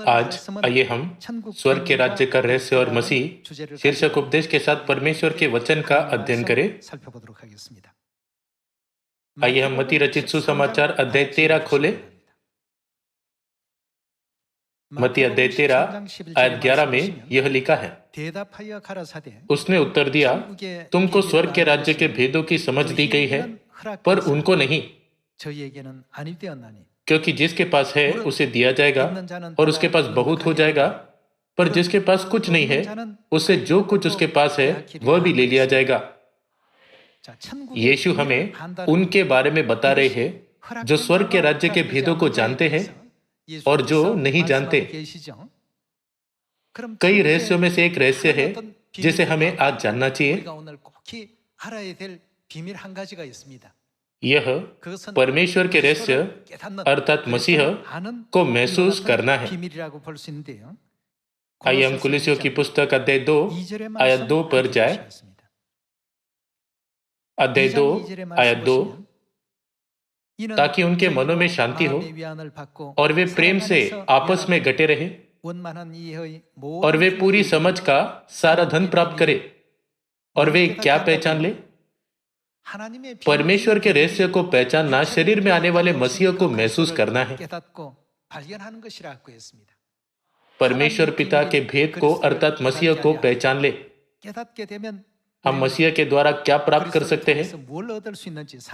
आज आइए हम स्वर्ग के राज्य का रहस्य और मसीह शीर्षक उपदेश के साथ परमेश्वर के वचन का अध्ययन करें। आइए हम मत्ती रचित सुसमाचार अध्याय 13 खोले। मत्ती अध्याय 13 आयत 11 में यह लिखा है, उसने उत्तर दिया, तुमको स्वर्ग के राज्य के भेदों की समझ दी गई है, पर उनको नहीं, क्योंकि जिसके पास है उसे दिया जाएगा और उसके पास बहुत हो जाएगा, पर जिसके पास कुछ नहीं है उसे जो कुछ उसके पास है वह भी ले लिया जाएगा। यीशु हमें उनके बारे में बता रहे हैं जो स्वर्ग के राज्य के भेदों को जानते हैं और जो नहीं जानते। कई रहस्यों में से एक रहस्य है जिसे हमें आज जानना चाहिए। यह परमेश्वर के रहस्य अर्थात मसीह को महसूस करना है। आइए हम कुलिसियों की पुस्तक अध्याय 2 आयत 2 पर जाए। अध्याय 2 आयत 2, ताकि उनके मनों में शांति हो और वे प्रेम से आपस में डटे रहे और वे पूरी समझ का सारा धन प्राप्त करे। और वे क्या पहचान ले? परमेश्वर के रहस्य को पहचानना शरीर में आने वाले मसीह को महसूस करना है। परमेश्वर पिता के भेद को अर्थात मसीह को पहचान ले। हम मसीह के द्वारा क्या प्राप्त कर सकते हैं?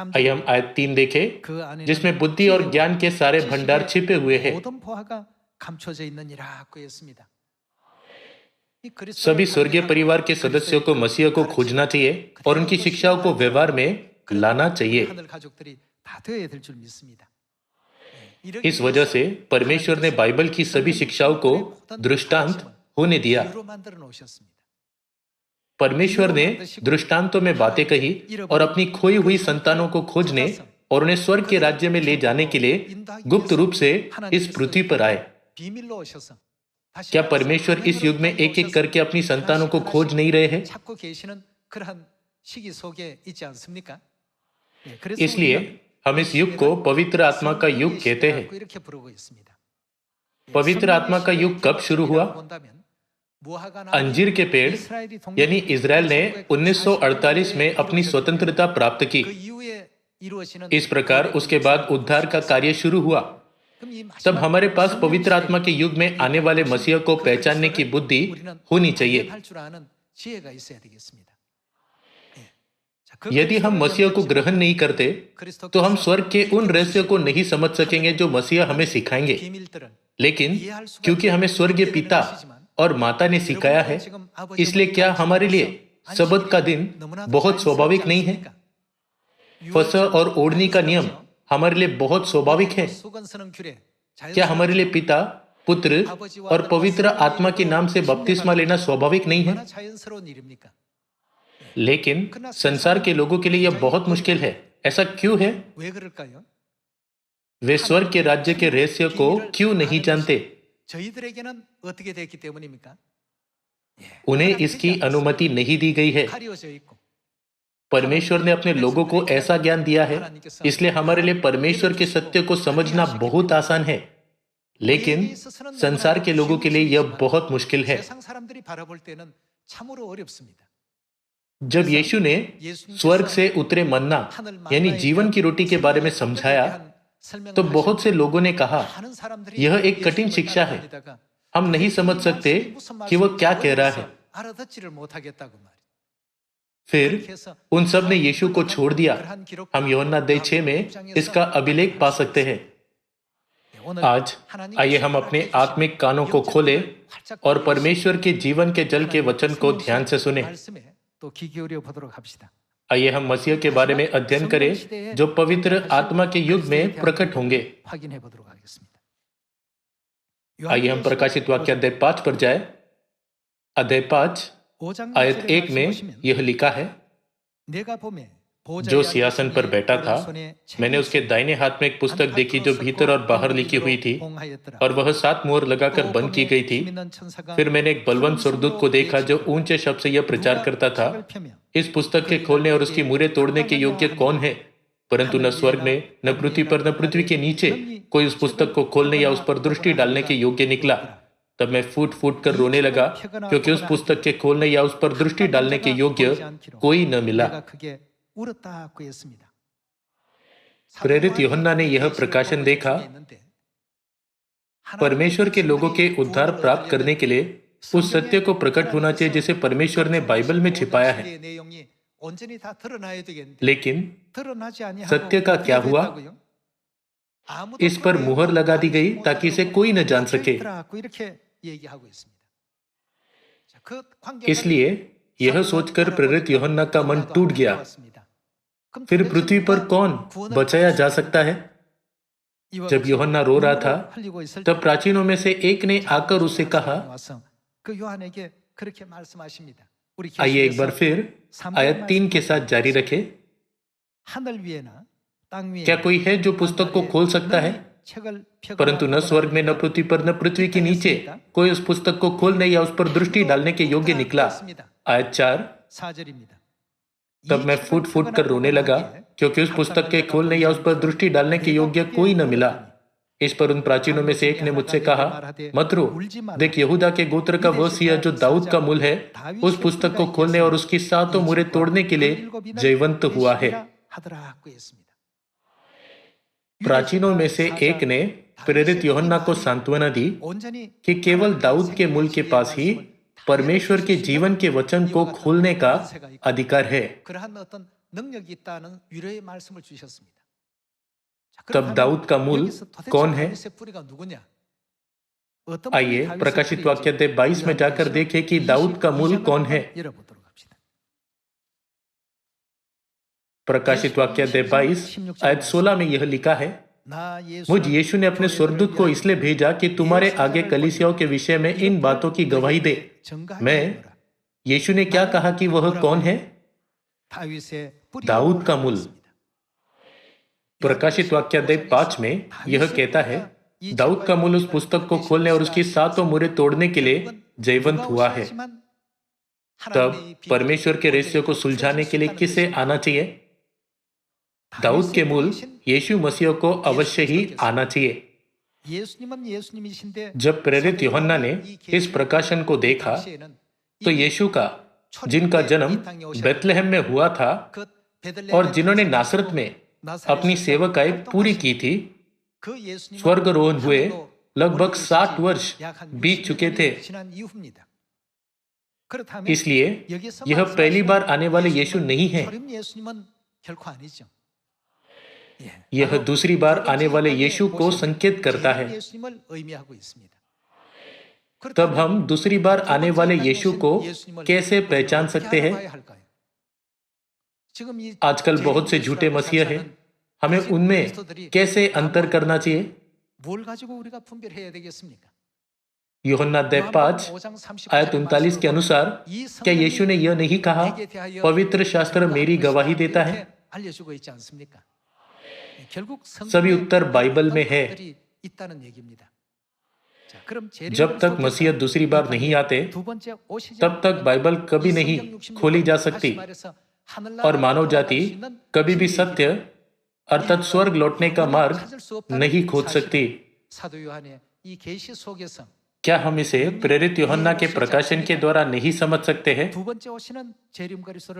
आइए हम आयत 3 देखें, जिसमें बुद्धि और ज्ञान के सारे भंडार छिपे हुए हैं। सभी स्वर्गीय परिवार के सदस्यों को मसीह को खोजना चाहिए और उनकी शिक्षाओं को व्यवहार में लाना चाहिए। इस वजह से परमेश्वर ने बाइबल की सभी शिक्षाओं को दृष्टांत होने दिया। परमेश्वर ने दृष्टांतों में बातें कही और अपनी खोई हुई संतानों को खोजने और उन्हें स्वर्ग के राज्य में ले जाने के लिए गुप्त रूप से इस पृथ्वी पर आए। क्या परमेश्वर इस युग में एक एक करके अपनी संतानों को खोज नहीं रहे हैं? इसलिए हम इस युग को पवित्र आत्मा का युग कहते हैं। पवित्र आत्मा का युग कब शुरू हुआ? अंजीर के पेड़ यानी इजराइल ने 1948 में अपनी स्वतंत्रता प्राप्त की। इस प्रकार उसके बाद उद्धार का कार्य शुरू हुआ। तब हमारे पास पवित्र आत्मा के युग में आने वाले मसीह को पहचानने की बुद्धि होनी चाहिए। यदि हम मसीह को ग्रहण नहीं करते तो हम स्वर्ग के उन रहस्यों को नहीं समझ सकेंगे जो मसीह हमें सिखाएंगे। लेकिन क्योंकि हमें स्वर्गीय पिता और माता ने सिखाया है, इसलिए क्या हमारे लिए सबत का दिन बहुत स्वाभाविक नहीं है? फसह और ओढ़नी का नियम हमारे लिए बहुत स्वाभाविक है। क्या हमारे लिए पिता, पुत्र और पवित्र आत्मा के नाम से बपतिस्मा लेना स्वाभाविक नहीं है? लेकिन संसार के लोगों के लिए यह बहुत मुश्किल है। ऐसा क्यों है? वे स्वर्ग के राज्य के रहस्य को क्यों नहीं जानते? उन्हें इसकी अनुमति नहीं दी गई है। परमेश्वर ने अपने लोगों को ऐसा ज्ञान दिया है, इसलिए हमारे लिए परमेश्वर के सत्य को समझना बहुत आसान है। लेकिन संसार के लोगों के लिए यह बहुत मुश्किल है। जब यीशु ने स्वर्ग से उतरे मन्ना यानी जीवन की रोटी के बारे में समझाया तो बहुत से लोगों ने कहा, यह एक कठिन शिक्षा है, हम नहीं समझ सकते कि वह क्या कह रहा है। फिर उन सब ने यीशु को छोड़ दिया। हम यूहन्ना अध्याय 6 में इसका अभिलेख पा सकते हैं। आज आइए हम अपने आत्मिक कानों को खोलें और परमेश्वर के जीवन के जल के वचन को ध्यान से सुने। आइए हम मसीह के बारे में अध्ययन करें जो पवित्र आत्मा के युग में प्रकट होंगे। आइए हम प्रकाशित वाक्य अध्याय 5 पर जाए। अध्याय 5 आयत 1 में यह लिखा है, जो सिंहासन पर बैठा था, मैंने उसके दाहिने हाथ में एक पुस्तक देखी जो भीतर और बाहर लिखी हुई थी और वह 7 मोहर लगाकर बंद की गई थी। फिर मैंने एक बलवंत स्वर्गदूत को देखा जो ऊंचे शब्द से यह प्रचार करता था, इस पुस्तक के खोलने और उसकी मुहरें तोड़ने के योग्य कौन है? परंतु न स्वर्ग में, न पृथ्वी पर, न पृथ्वी के नीचे कोई उस पुस्तक को खोलने या उस पर दृष्टि डालने के योग्य निकला। तब मैं फूट फूट कर रोने लगा, क्योंकि उस पुस्तक के खोलने या उस पर दृष्टि डालने के योग्य कोई न मिला। प्रेरित यूहन्ना ने यह प्रकाशन देखा। परमेश्वर के लोगों के उद्धार प्राप्त करने के लिए उस सत्य को प्रकट होना चाहिए जिसे परमेश्वर ने बाइबल में छिपाया है। लेकिन सत्य का क्या हुआ? इस पर मुहर लगा दी गई ताकि इसे कोई न जान सके। इसलिए यह सोचकर प्रेरित यूहन्ना का मन टूट गया। फिर पृथ्वी पर कौन बचाया जा सकता है? जब यूहन्ना रो रहा था, तब प्राचीनों में से एक ने आकर उससे कहा। आइए एक बार फिर आयत 3 के साथ जारी रखें। क्या कोई है जो पुस्तक को खोल सकता है? परंतु न स्वर्ग में, न पृथ्वी पर, न पृथ्वी के नीचे कोई उस पुस्तक को खोलने या उस पर दृष्टि डालने के योग्य निकला। आयत 4। तब मैं फूट फूट कर रोने लगा, क्योंकि उस पुस्तक के खोलने या उस पर दृष्टि डालने के योग्य कोई न मिला। इस पर उन प्राचीनों में से एक ने मुझसे कहा, मत रो, देख यहूदा के गोत्र का वह सिंह जो दाऊद का मूल है, उस पुस्तक को खोलने और उसकी 7 मुहरें तोड़ने के लिए जयवंत हुआ है। प्राचीनों में से एक ने प्रेरित यूहन्ना को सांत्वना दी कि केवल दाऊद के मूल के पास ही परमेश्वर के जीवन के वचन को खोलने का अधिकार है। तब दाऊद का मूल कौन है? आइए प्रकाशित वाक्य अध्याय 22 में जाकर देखें कि दाऊद का मूल कौन है। प्रकाशित वाक्य अध्याय 22 आयत 16 में यह लिखा है, मुझ यीशु ने अपने स्वर्गदूत को इसलिए भेजा कि तुम्हारे आगे कलीसियाओं के विषय में इन बातों की गवाही दे। मैं, यीशु ने क्या कहा कि वह कौन है? दाऊद का मूल। प्रकाशित वाक्य अध्याय 5 में यह कहता है, दाऊद का मूल उस पुस्तक को खोलने और उसकी 7 मुहरें तोड़ने के लिए जयवंत हुआ है। तब परमेश्वर के रहस्यों को सुलझाने के लिए किसे आना चाहिए? दाऊद के मूल यीशु मसीह को अवश्य ही आना चाहिए। जब प्रेरित यूहन्ना ने इस प्रकाशन को देखा, तो यीशु का, जिनका जन्म बेथलेहम में हुआ था और जिन्होंने नासरत में अपनी सेवकाई पूरी की थी, स्वर्गारोहण हुए लगभग 60 वर्ष बीत चुके थे। इसलिए यह पहली बार आने वाले यीशु नहीं है, यह दूसरी बार आने वाले यीशु को संकेत करता है। तब हम दूसरी बार आने वाले यीशु को कैसे पहचान सकते हैं? आजकल बहुत से झूठे मसीह हैं, हमें उनमें कैसे अंतर करना चाहिए? यूहन्ना अध्याय 5 आयत 39 के अनुसार, क्या यीशु ने यह नहीं कहा, पवित्र शास्त्र मेरी गवाही देता है? सभी उत्तर बाइबल में है। जब तक मसीह दूसरी बार नहीं आते, तब तक बाइबल कभी नहीं खोली जा सकती और मानव जाति कभी भी सत्य अर्थात स्वर्ग लौटने का मार्ग नहीं खोज सकती। क्या हम इसे प्रेरित यूहन्ना के प्रकाशन के द्वारा नहीं समझ सकते हैं?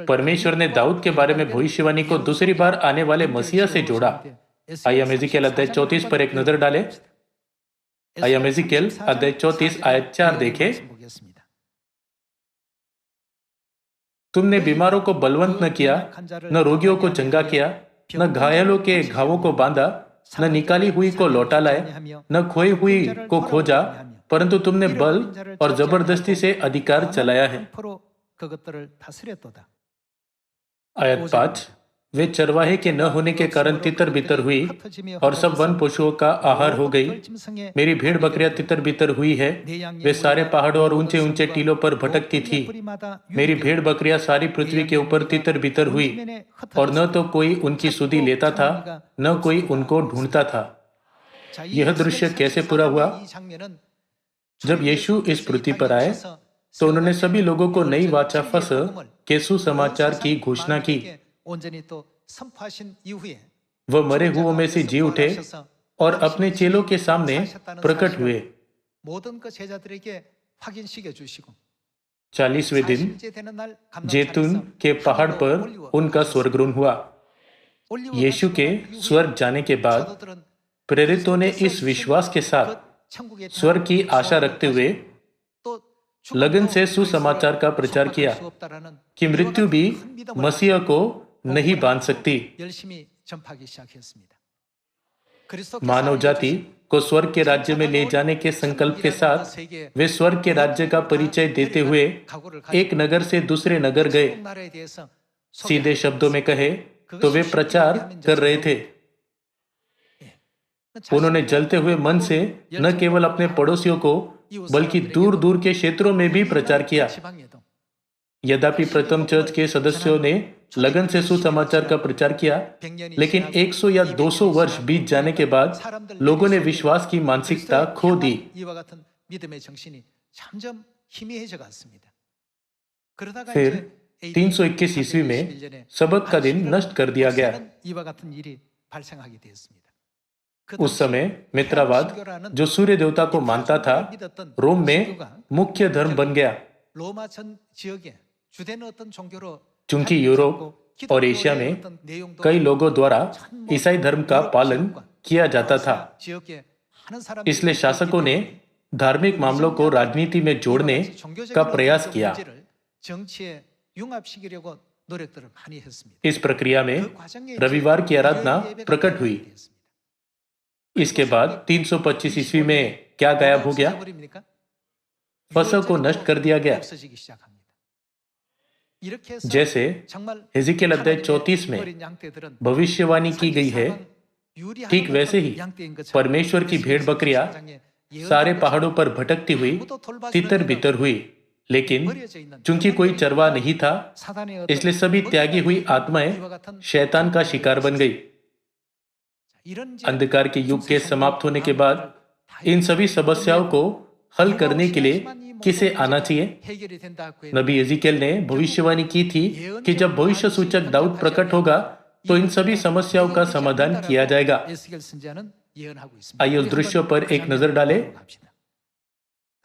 परमेश्वर ने दाऊद के बारे में भविष्यवाणी को दूसरी बार आने वाले मसीहा से जोड़ा। आइए हम एजिकियल अध्याय 34 पर एक नजर डालें। आइए हम एजिकियल अध्याय 34 आयत 4 देखें। तुमने बीमारों को बलवंत न किया, न रोगियों को चंगा किया, न घायलों के घावों को बांधा, न निकाली हुई को लौटा लाए, न खोई हुई को खोजा, परंतु तुमने बल और जबरदस्ती से अधिकार चलाया है। आयत 5, वे चरवाहे के न होने के कारण तितर बितर हुई और सब वन पशुओं का आहार हो गई। मेरी भेड़ बकरियां तितर बितर हुई है, वे सारे पहाड़ों और ऊंचे ऊंचे टीलों पर भटकती थी। मेरी भेड़ बकरियां सारी पृथ्वी के ऊपर तितर बितर हुई और न तो कोई उनकी सुधि लेता था, न कोई उनको ढूंढता था। यह दृश्य कैसे पूरा हुआ? जब यीशु इस पृथ्वी पर आए, तो उन्होंने सभी लोगों को नई वाचा फस के सुसमाचार की घोषणा की। वह मरे हुओं में से जी उठे और अपने चेलों के सामने प्रकट हुए। 40वें दिन जैतून के पहाड़ पर उनका स्वर्गारोहण हुआ। यीशु के स्वर्ग जाने के बाद प्रेरितों ने इस विश्वास के साथ स्वर्ग की आशा रखते हुए लगन से सुसमाचार का प्रचार किया कि मृत्यु भी मसीह को नहीं बांध सकती। मानव जाति को स्वर्ग के राज्य में ले जाने के संकल्प के साथ वे स्वर्ग के राज्य का परिचय देते हुए एक नगर से दूसरे नगर गए। सीधे शब्दों में कहे तो वे प्रचार कर रहे थे। उन्होंने जलते हुए मन से न केवल अपने पड़ोसियों को बल्कि दूर दूर के क्षेत्रों में भी प्रचार किया। यद्यपि प्रथम चर्च के सदस्यों ने लगन से सुसमाचार का प्रचार किया, लेकिन 100 या 200 वर्ष बीत जाने के बाद लोगों ने विश्वास की मानसिकता खो दी। फिर 321 ईस्वी में सबत का दिन नष्ट कर दिया गया। उस समय मित्रवाद, जो सूर्य देवता को मानता था, रोम में मुख्य धर्म बन गया। चूंकि यूरोप और एशिया में कई लोगों द्वारा ईसाई धर्म का पालन किया जाता था, इसलिए शासकों ने धार्मिक मामलों को राजनीति में जोड़ने का प्रयास किया। इस प्रक्रिया में रविवार की आराधना प्रकट हुई। इसके बाद 325 ईस्वी में क्या गायब हो गया? फसह को नष्ट कर दिया गया। जैसे हिजकिय्याह अध्याय 34 में भविष्यवाणी की गई है, ठीक वैसे ही परमेश्वर की भेड़ बकरियां सारे पहाड़ों पर भटकती हुई तितर बितर हुई, लेकिन चूंकि कोई चरवा नहीं था, इसलिए सभी त्यागी हुई आत्माएं शैतान का शिकार बन गई। अंधकार के युग के समाप्त होने के बाद इन सभी समस्याओं को हल करने के लिए किसे आना चाहिए? नबी हिजकिय्याह ने भविष्यवाणी की थी कि जब भविष्य सूचक दाऊद प्रकट होगा तो इन सभी समस्याओं का समाधान किया जाएगा। आइए उस दृश्य पर एक नजर डालें।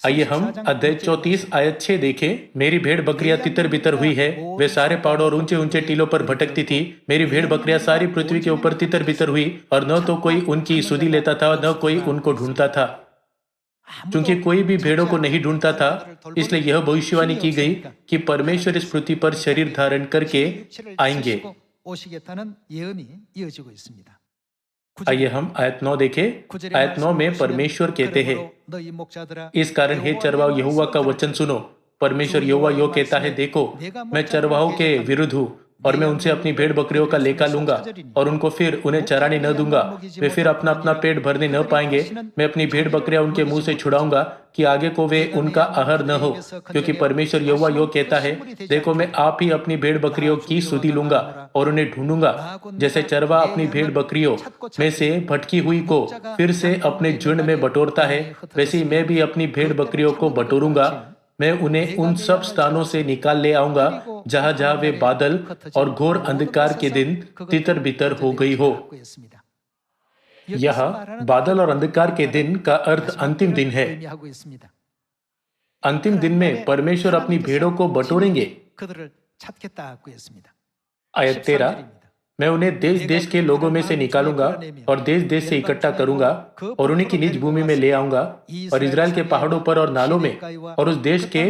आइए हम अध्याय 34 आयत 6 देखें। मेरी भेड़ बकरियां तितर बितर हुई है, वे सारे पहाड़ों और ऊंचे ऊंचे टीलों पर भटकती थी। मेरी भेड़ बकरियां सारी पृथ्वी के ऊपर तितर बितर हुई, और न तो कोई उनकी सुधि लेता था, न कोई उनको ढूंढता था। क्योंकि कोई भी भेड़ों को नहीं ढूंढता था, इसलिए यह भविष्यवाणी की गई कि परमेश्वर इस पृथ्वी पर शरीर धारण करके आएंगे। आइए हम आयत 9 देखें। आयत 9 में परमेश्वर कहते हैं, इस कारण हे चरवाहो, यहोवा का वचन सुनो। परमेश्वर यहोवा यो कहता है, देखो मैं चरवाहों के विरुद्ध हूँ, और मैं उनसे अपनी भेड़ बकरियों का लेखा लूंगा और उनको फिर उन्हें चराने न दूंगा। वे फिर अपना अपना पेट भरने न पाएंगे। मैं अपनी भेड़ बकरियां उनके मुंह से छुड़ाऊंगा कि आगे को वे उनका आहार न हो, क्योंकि परमेश्वर यहोवा यो कहता है, देखो मैं आप ही अपनी भेड़ बकरियों की सुधि लूंगा और उन्हें ढूंढूंगा। जैसे चरवा अपनी भेड़ बकरियों में से भटकी हुई को फिर से अपने झुंड में बटोरता है, वैसे ही मैं भी अपनी भेड़ बकरियों को बटोरूंगा। मैं उन्हें उन सब स्थानों से निकाल ले आऊंगा जहां जहां वे बादल और घोर अंधकार के दिन तितर बितर हो गई हो। यह बादल और अंधकार के दिन का अर्थ अंतिम दिन है। अंतिम दिन में परमेश्वर अपनी भेड़ों को बटोरेंगे। आयत 13, मैं उन्हें देश देश के लोगों में से निकालूंगा और देश देश से इकट्ठा करूंगा और उन्हीं की निज भूमि में ले आऊंगा, और इजराइल के पहाड़ों पर और नालों में और उस देश के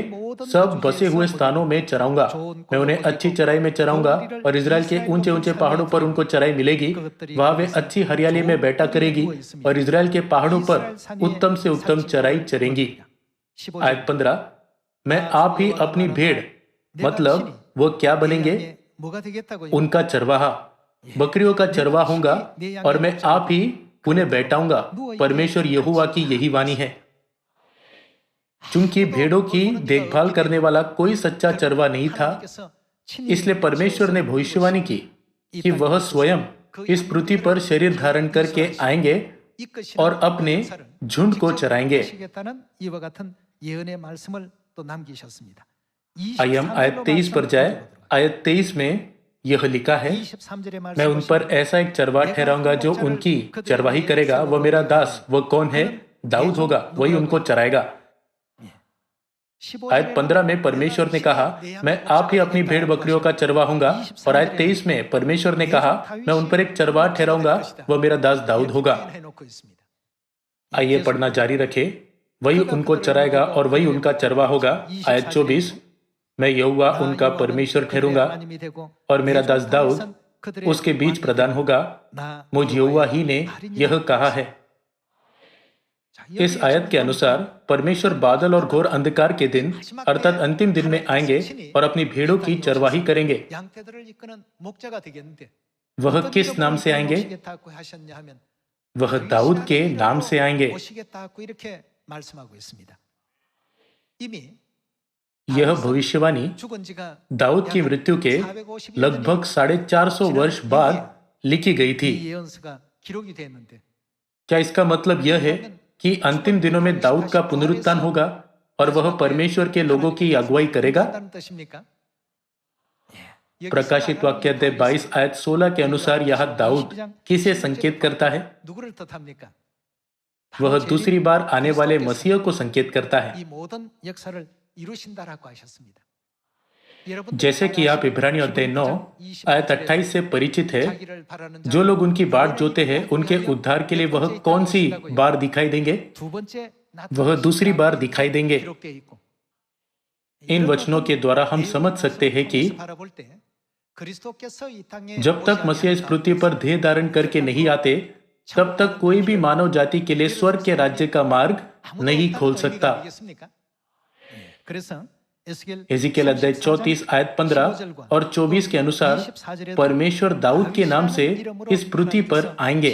सब बसे हुए स्थानों में चराऊंगा। मैं उन्हें अच्छी चराई में चराऊंगा और इजराइल के ऊंचे ऊंचे पहाड़ों पर उनको चराई मिलेगी। वहां वे अच्छी हरियाली में बैठा करेगी और इजराइल के पहाड़ों पर उत्तम से उत्तम चराई चरेंगी। आयत 15, मैं आप ही अपनी भेड़, मतलब वो क्या बनेंगे? उनका चरवाहा, बकरियों का चरवाहा होऊंगा और मैं आप ही उन्हें बैठाऊंगा। परमेश्वर यहोवा की यही वाणी है। चूंकि भेड़ों की देखभाल करने वाला कोई सच्चा चरवा नहीं था, इसलिए परमेश्वर ने भविष्यवाणी की कि वह स्वयं इस पृथ्वी पर शरीर धारण करके आएंगे और अपने झुंड को चराएंगे। आइए हम आयत 23 पर जाए। आयत 23 में यह लिखा है, मैं उन पर ऐसा एक चरवाहा ठहराऊंगा जो उनकी चरवाही करेगा। वह मेरा दास, वह कौन है? दाऊद होगा, वही उनको चराएगा। आयत 15 में परमेश्वर ने कहा, मैं आप ही अपनी भेड़ बकरियों का चरवाहा हूंगा। और आयत 23 में परमेश्वर ने कहा, मैं उन पर एक चरवाहा ठहराऊंगा, वह मेरा दास दाऊद होगा। आइए पढ़ना जारी रखे। वही उनको चराएगा और वही उनका चरवाहा होगा। आयत 24, मैं यहोवा उनका परमेश्वर ठहरूंगा और मेरा दास दाऊद उसके बीच प्रधान होगा। मुझ यहोवा ही ने यह कहा है। इस आयत के अनुसार परमेश्वर बादल और घोर अंधकार के दिन अर्थात अंतिम दिन में आएंगे और अपनी भेड़ों की चरवाही करेंगे। वह किस नाम से आएंगे? वह दाऊद के नाम से आएंगे। यह भविष्यवाणी दाऊद की मृत्यु के लगभग 450 वर्ष बाद लिखी गई थी। क्या इसका मतलब यह है कि अंतिम दिनों में दाऊद का पुनरुत्थान होगा और वह परमेश्वर के लोगों की अगुवाई करेगा? प्रकाशित वाक्य अध्याय 22 आयत 16 के अनुसार यह दाऊद किसे संकेत करता है? वह दूसरी बार आने वाले मसीह को संकेत करता है। जैसे कि आप इब्रानी अध्याय 9 आयत 28 से परिचित है, जो लोग उनकी बाट जोते हैं उनके उद्धार के लिए वह कौन सी बार दिखाई देंगे? वह दूसरी बार दिखाई देंगे। इन वचनों के द्वारा हम समझ सकते हैं कि जब तक मसीह इस पृथ्वी पर देह धारण करके नहीं आते, तब तक कोई भी मानव जाति के लिए स्वर्ग के राज्य का मार्ग नहीं खोल सकता। एजिकेल अध्याय 34 आयत 15 और 24 के अनुसार परमेश्वर दाऊद के नाम से इस पृथ्वी पर आएंगे।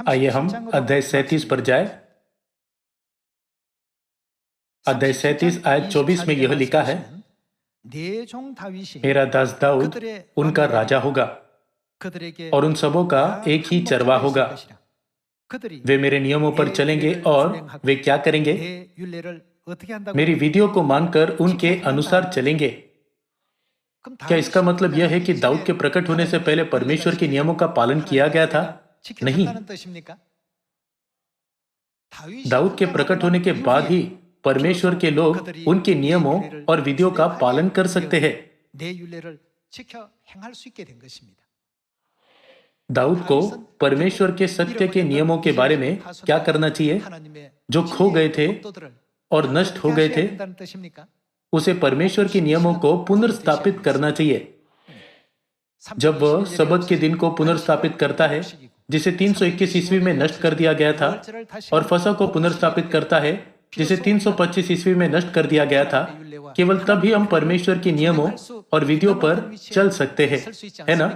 आइए हम अध्याय 37 पर जाए। अध्याय 37 आयत 24 में यह लिखा है, मेरा दास दाऊद उनका राजा होगा और उन सबों का एक ही चरवाहा होगा। वे मेरे नियमों पर चलेंगे और वे क्या करेंगे? मेरी विधियों को मानकर उनके अनुसार चलेंगे। क्या इसका मतलब यह है कि दाऊद के प्रकट होने से पहले परमेश्वर के नियमों का पालन किया गया था? नहीं। दाऊद के प्रकट होने के बाद ही परमेश्वर के लोग उनके नियमों और विधियों का पालन कर सकते हैं। दाऊद को परमेश्वर के सत्य के नियमों के बारे में क्या करना चाहिए? जो खो गए थे और नष्ट हो गए थे, उसे परमेश्वर के नियमों को पुनर्स्थापित करना चाहिए। जब वह सबत के दिन को पुनर्स्थापित करता है, जिसे 321 ईस्वी में नष्ट कर दिया गया था, और फसह को पुनर्स्थापित करता है, जिसे 325 ईस्वी में नष्ट कर दिया गया था, केवल तब ही हम परमेश्वर के नियमों और विधियों पर चल सकते हैं, है ना?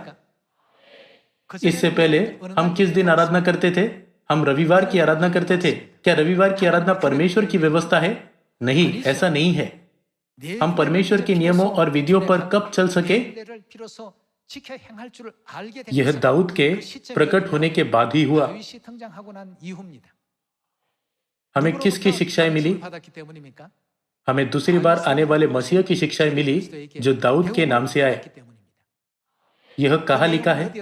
इससे पहले हम किस दिन आराधना करते थे? हम रविवार की आराधना करते थे। क्या रविवार की आराधना परमेश्वर की व्यवस्था है? नहीं, ऐसा नहीं है। हम परमेश्वर के नियमों और विधियों पर कब चल सके? यह दाऊद के प्रकट होने के बाद ही हुआ। हमें किसकी शिक्षाएं मिली? हमें दूसरी बार आने वाले मसीह की शिक्षाएं मिली, जो दाऊद के नाम से आए। यह कहाँ लिखा है?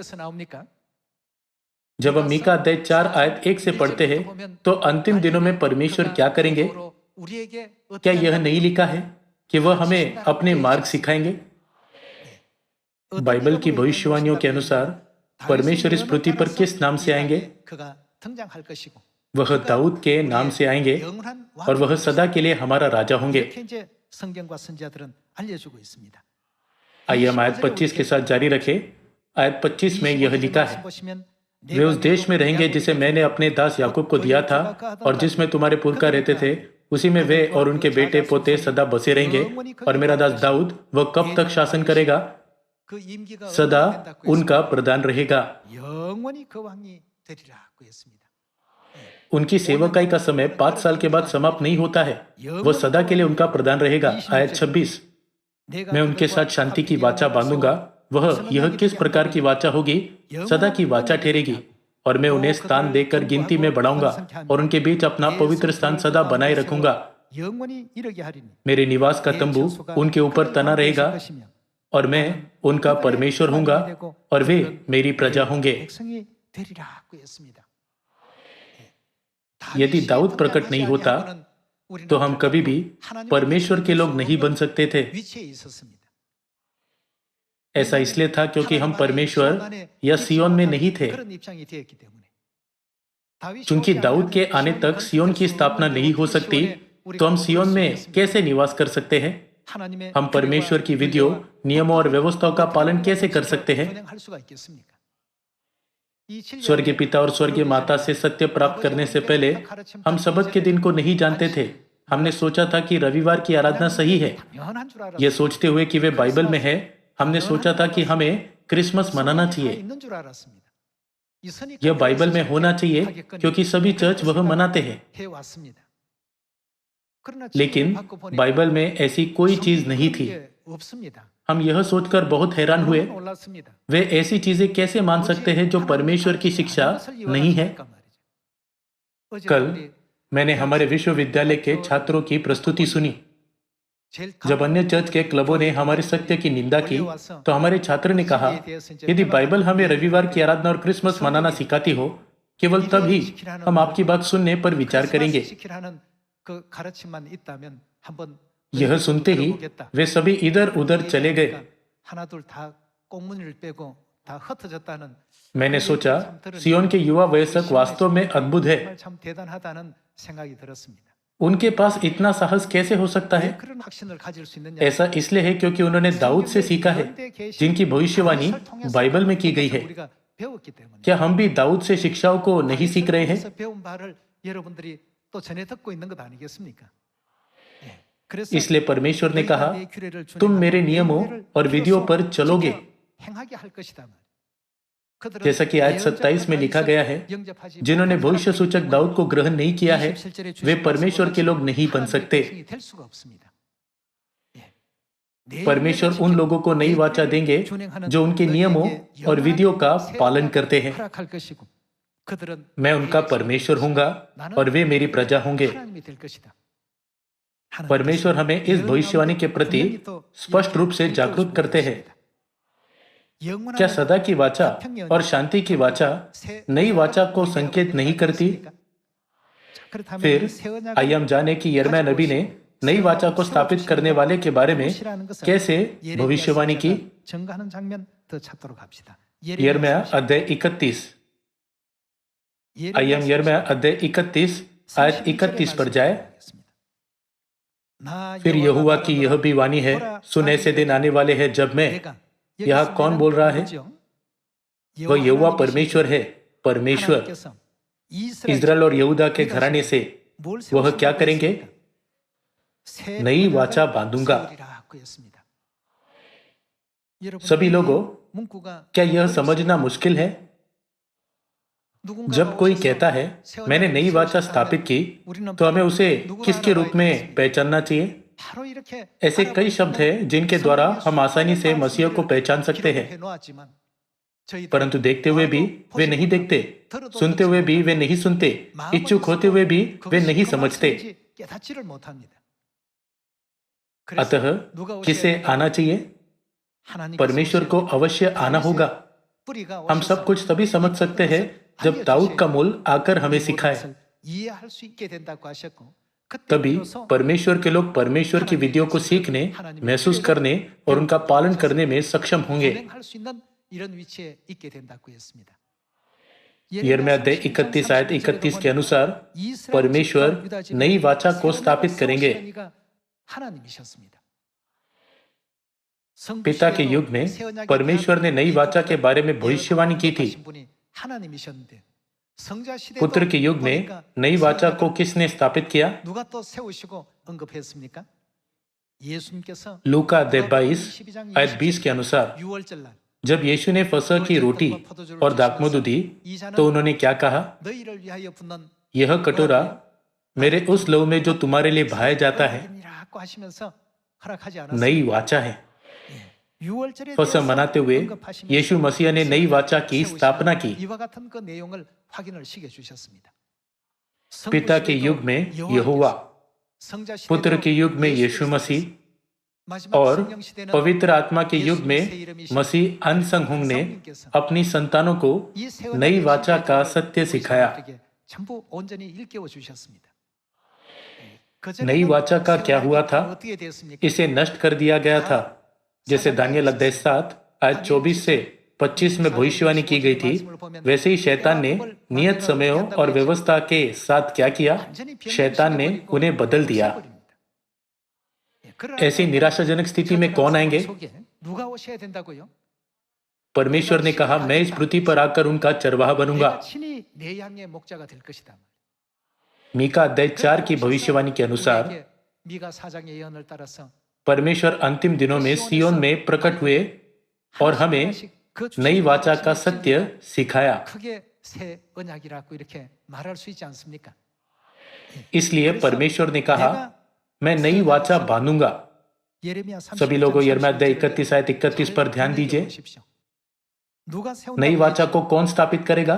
जब हम मीका अध्याय 4 आयत 1 से पढ़ते हैं, तो अंतिम दिनों में परमेश्वर क्या करेंगे? क्या यह नहीं लिखा है कि वह हमें अपने मार्ग सिखाएंगे? बाइबल की भविष्यवाणियों के अनुसार परमेश्वर इस पृथ्वी पर किस नाम से आएंगे? वह दाऊद के नाम से आएंगे और वह सदा के लिए हमारा राजा होंगे। आइए हम आयत 25 के साथ जारी रखें। आयत 25 में यह लिखा है, वे उस देश में रहेंगे जिसे मैंने अपने दास याकूब को दिया था और जिसमें तुम्हारे पुरखा रहते थे, उसी में वे और उनके बेटे पोते सदा बसे रहेंगे। और मेरा दास दाऊद, वह कब तक शासन करेगा? सदा उनका प्रधान रहेगा। उनकी सेवकाई का समय 5 साल के बाद समाप्त नहीं होता है। वह सदा के लिए उनका प्रधान रहेगा। आयत 26, मैं उनके साथ शांति की वाचा बांधूंगा। वह यह किस प्रकार की वाचा होगी? सदा की वाचा ठहरेगी। और मैं उन्हें स्थान देकर गिनती में बढ़ाऊंगा और उनके बीच अपना पवित्र स्थान सदा बनाए रखूंगा। मेरे निवास का तंबू उनके ऊपर तना रहेगा और मैं उनका परमेश्वर होऊंगा और वे मेरी प्रजा होंगे। यदि दाऊद प्रकट नहीं होता तो हम कभी भी परमेश्वर के लोग नहीं बन सकते थे। ऐसा इसलिए था क्योंकि हम परमेश्वर या सियोन में नहीं थे। चूंकि दाऊद के आने तक सियोन की स्थापना नहीं हो सकती, तो हम सियोन में कैसे निवास कर सकते हैं? हम परमेश्वर की विधियों, नियमों और व्यवस्थाओं का पालन कैसे कर सकते हैं? स्वर्गीय पिता और स्वर्गीय माता से सत्य प्राप्त करने से पहले हम सबत के दिन को नहीं जानते थे। हमने सोचा था कि रविवार की आराधना सही है। यह सोचते हुए कि वे बाइबल में है, हमने सोचा था कि हमें क्रिसमस मनाना चाहिए। यह बाइबल में होना चाहिए क्योंकि सभी चर्च वह मनाते हैं। लेकिन बाइबल में ऐसी कोई चीज नहीं थी। हम यह सोचकर बहुत हैरान हुए, वे ऐसी चीजें कैसे मान सकते हैं जो परमेश्वर की शिक्षा नहीं है। कल मैंने हमारे विश्वविद्यालय के छात्रों की प्रस्तुति सुनी। जब अन्य चर्च के क्लबों ने हमारे सत्य की निंदा की, तो हमारे छात्र ने कहा, यदि बाइबल हमें रविवार की आराधना और क्रिसमस मनाना सिखाती हो, केवल तभी हम आपकी बात सुनने पर विचार करेंगे। यह सुनते ही वे सभी इधर उधर चले गए। मैंने सोचा, सियोन के युवा वयस्क वास्तव में अद्भुत है। उनके पास इतना साहस कैसे हो सकता है? ऐसा इसलिए है क्योंकि उन्होंने दाऊद से सीखा है, जिनकी भविष्यवाणी बाइबल में की गई है। क्या हम भी दाऊद से शिक्षाओं को नहीं सीख रहे हैं? इसलिए परमेश्वर ने कहा, तुम मेरे नियमों और विधियों पर चलोगे। जैसा कि आयत 27 में लिखा गया है, जिन्होंने भविष्य सूचक दाऊद को ग्रहण नहीं किया है, वे परमेश्वर के लोग नहीं बन सकते। परमेश्वर उन लोगों को नई वाचा देंगे जो उनके नियमों और विधियों का पालन करते हैं। मैं उनका परमेश्वर हूंगा और वे मेरी प्रजा होंगे। परमेश्वर हमें इस भविष्यवाणी के प्रति स्पष्ट रूप से जागरूक करते हैं। क्या सदा की वाचा और शांति की वाचा नई वाचा को संकेत नहीं करती? फिर आइए हम जाने कि यिर्मयाह नबी ने नई वाचा को स्थापित करने वाले के बारे में कैसे भविष्यवाणी की। यिर्मयाह अध्याय 31। आइए हम यिर्मयाह अध्याय 31 आयत 31 पर जाए। फिर यहोवा की यह भी वाणी है, सुन ऐसे दिन आने वाले हैं जब मैं। यहाँ कौन बोल रहा है? वह यहोवा परमेश्वर है। परमेश्वर इस्राएल और यहूदा के घराने से वह क्या करेंगे? नई वाचा बांधूंगा। सभी लोगों, क्या यह समझना मुश्किल है? जब कोई कहता है मैंने नई वाचा स्थापित की, तो हमें उसे किसके रूप में पहचानना चाहिए? ऐसे कई शब्द हैं जिनके द्वारा हम आसानी से मसीह को पहचान सकते हैं, परंतु देखते हुए भी वे नहीं देखते, सुनते हुए भी वे नहीं सुनते, इच्छुक होते हुए भी वे नहीं समझते। अतः किसे आना चाहिए? परमेश्वर को अवश्य आना होगा। हम सब कुछ तभी समझ सकते हैं जब दाऊद का मूल आकर हमें सिखाए। तभी परमेश्वर के लोग परमेश्वर की विधियों को सीखने, महसूस करने और उनका पालन करने में सक्षम होंगे। यिर्मयाह अध्याय 31 आयत 31 के अनुसार परमेश्वर नई वाचा को स्थापित करेंगे। पिता के युग में परमेश्वर ने नई वाचा के बारे में भविष्यवाणी की थी। पुत्र के युग में नई वाचा को किसने स्थापित किया? लूका अध्याय 22 आयत 20 के अनुसार जब यीशु ने फसह की रोटी और दाखमधु दी, तो उन्होंने क्या कहा? यह कटोरा मेरे उस लहू में जो तुम्हारे लिए बहाया जाता है, नई वाचा है। फसह मनाते हुए यीशु मसीह ने नई वाचा की स्थापना की। पिता के युग में यहोवा, पुत्र के युग में यीशु मसीह और पवित्र आत्मा के युग में मसीह अनसंग ने अपनी संतानों को नई वाचा का सत्य सिखाया। नई वाचा का क्या हुआ था? इसे नष्ट कर दिया गया था। जैसे दानियल अध्याय 7 आयत 24 से 25 में भविष्यवाणी की गई थी, वैसे ही शैतान ने नियत समयों और व्यवस्था के साथ क्या किया? शैतान ने उन्हें बदल दिया। ऐसी निराशाजनक स्थिति में कौन आएंगे? परमेश्वर ने कहा, मैं इस पृथ्वी पर आकर उनका चरवाहा बनूंगा। मीका अध्याय 4 की भविष्यवाणी के अनुसार परमेश्वर अंतिम दिनों में सियोन में प्रकट हुए और हमें नई वाचा का सत्य सिखाया। इसलिए परमेश्वर ने कहा, मैं नई वाचा बांधूंगा। सभी लोगों यिर्मयाह अध्याय 31 आयत 31 पर ध्यान दीजिए। नई वाचा को कौन स्थापित करेगा?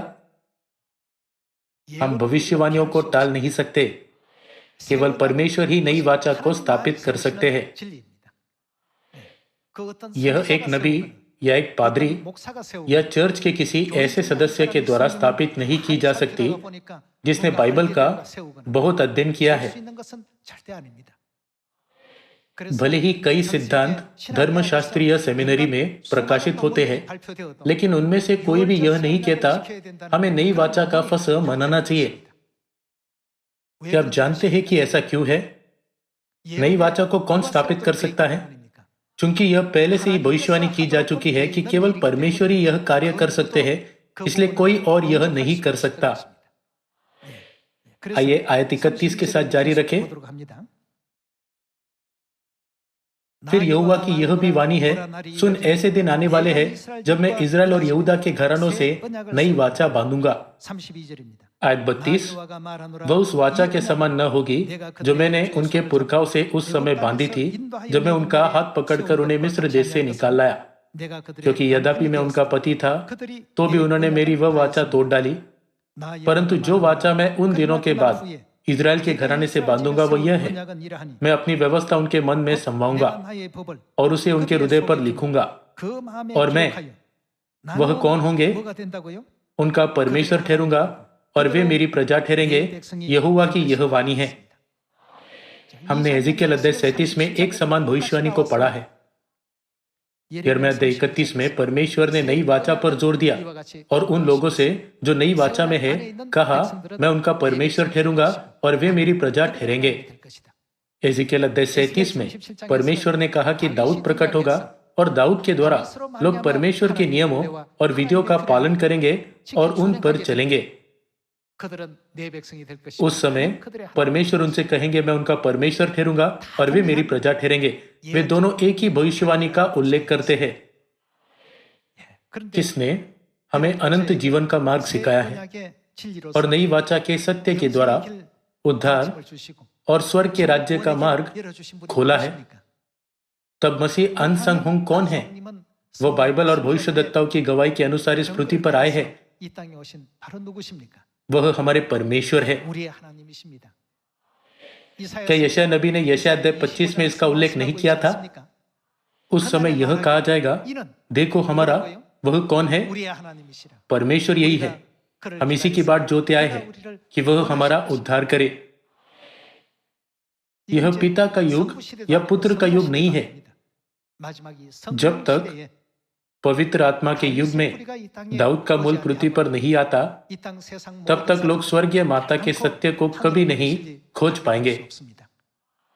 हम भविष्यवाणियों को टाल नहीं सकते। केवल परमेश्वर ही नई वाचा को स्थापित कर सकते हैं। यह एक नबी या एक पादरी या चर्च के किसी ऐसे सदस्य के द्वारा स्थापित नहीं की जा सकती जिसने बाइबल का बहुत अध्ययन किया है। भले ही कई सिद्धांत धर्मशास्त्रीय सेमिनरी में प्रकाशित होते हैं, लेकिन उनमें से कोई भी यह नहीं कहता हमें नई वाचा का फसह मनाना चाहिए। क्या आप जानते हैं कि ऐसा क्यों है? नई वाचा को कौन स्थापित कर सकता है? क्योंकि यह पहले से ही भविष्यवाणी की जा चुकी है कि केवल परमेश्वर ही यह कार्य कर सकते हैं, इसलिए कोई और यह नहीं कर सकता। आइए आयत 31 के साथ जारी रखें। फिर यहोवा की यह भी वाणी है, सुन, ऐसे दिन आने वाले हैं जब मैं इजराइल और यहूदा के घरानों से नई वाचा बांधूंगा। आयत 32, वह उस वाचा के समान न होगी जो मैंने उनके पुरखाओं से उस समय बांधी थी, जब मैं उनका हाथ पकड़कर उन्हें मिस्र देश से निकाल लाया। क्योंकि यद्यपि मैं उनका पति था, तो भी उन्होंने मेरी वह वाचा तोड़ डाली। परंतु जो वाचा मैं उन दिनों के बाद इजराइल के घराने से बांधूंगा वह यह है, मैं अपनी व्यवस्था उनके मन में समवाऊंगा और उसे उनके हृदय पर लिखूंगा, और मैं, वह कौन होंगे? उनका परमेश्वर ठहरूंगा और वे मेरी प्रजा ठहरेंगे। यहोवा की यह वाणी है। हमने एजिकेल अध्याय 37 में एक समान भविष्यवाणी को पढ़ा है। यिर्मयाह अध्याय 31 में परमेश्वर ने नई वाचा पर जोर दिया और उन लोगों से जो नई वाचा में है कहा, मैं उनका परमेश्वर ठहरूंगा और वे मेरी प्रजा ठहरेंगे। एजिकेल अध्याय 37 में परमेश्वर ने कहा कि दाऊद प्रकट होगा और दाऊद के द्वारा लोग परमेश्वर के नियमों और विधियों का पालन करेंगे और उन पर चलेंगे। उस समय परमेश्वर उनसे कहेंगे, मैं उनका परमेश्वर ठहरूंगा और वे मेरी प्रजा ठहरेंगे। वे दोनों एक ही भविष्यवाणी का उल्लेख करते हैं, किसने हमें अनंत जीवन का मार्ग सिखाया है और नई वाचा के सत्य के द्वारा उद्धार और स्वर्ग के राज्य का मार्ग खोला है। तब मसीह अनसंग कौन है? वो बाइबल और भविष्यद्वक्ताओं की गवाही के अनुसार इस पृथ्वी पर आए हैं। वह हमारे परमेश्वर है। क्या यशायाह नबी ने यशायाह अध्याय 25 में इसका उल्लेख नहीं किया था? उस समय यह कहा जाएगा, देखो हमारा वह कौन है? परमेश्वर यही है। हम इसी की बाट जोते आए हैं कि वह हमारा उद्धार करे। यह पिता का युग या पुत्र का युग नहीं है। जब तक पवित्र आत्मा के युग में दाऊद का मूल पृथ्वी पर नहीं आता, तब तक लोग स्वर्गीय माता के सत्य को कभी नहीं खोज पाएंगे।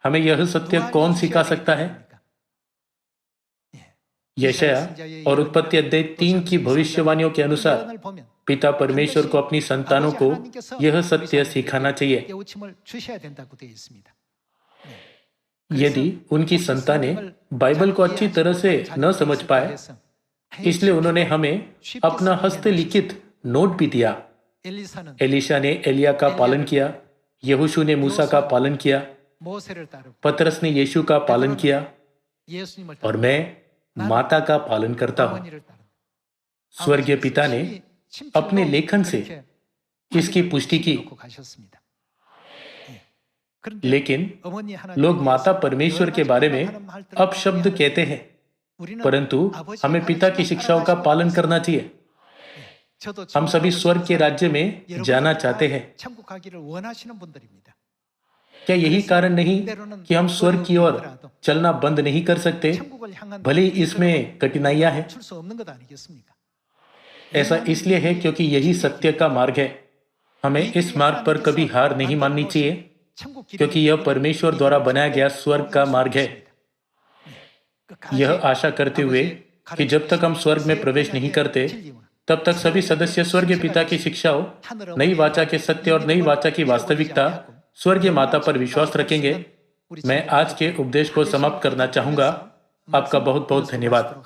हमें यह सत्य कौन सिखा सकता है? यशायाह और उत्पत्ति अध्याय 3 की भविष्यवाणियों के अनुसार पिता परमेश्वर को अपनी संतानों को यह सत्य सिखाना चाहिए। यदि उनकी संतानें बाइबल को अच्छी तरह से न समझ पाए, इसलिए उन्होंने हमें अपना हस्तलिखित नोट भी दिया। एलीशा ने एलिया का पालन किया, यहोशू ने मूसा का पालन किया, पतरस ने यीशु का पालन किया, और मैं माता का पालन करता हूं। स्वर्गीय पिता ने अपने लेखन से इसकी पुष्टि की। लेकिन लोग माता परमेश्वर के बारे में अपशब्द कहते हैं, परंतु हमें पिता की शिक्षाओं का पालन करना चाहिए। हम सभी स्वर्ग के राज्य में जाना चाहते हैं। क्या यही कारण नहीं कि हम स्वर्ग की ओर चलना बंद नहीं कर सकते, भले ही इसमें कठिनाइयां हैं? ऐसा इसलिए है क्योंकि यही सत्य का मार्ग है। हमें इस मार्ग पर कभी हार नहीं माननी चाहिए, क्योंकि यह परमेश्वर द्वारा बनाया गया स्वर्ग का मार्ग है। यह आशा करते हुए कि जब तक हम स्वर्ग में प्रवेश नहीं करते, तब तक सभी सदस्य स्वर्गीय पिता की शिक्षाओं, नई वाचा के सत्य और नई वाचा की वास्तविकता, स्वर्गीय माता पर विश्वास रखेंगे। मैं आज के उपदेश को समाप्त करना चाहूंगा। आपका बहुत बहुत धन्यवाद।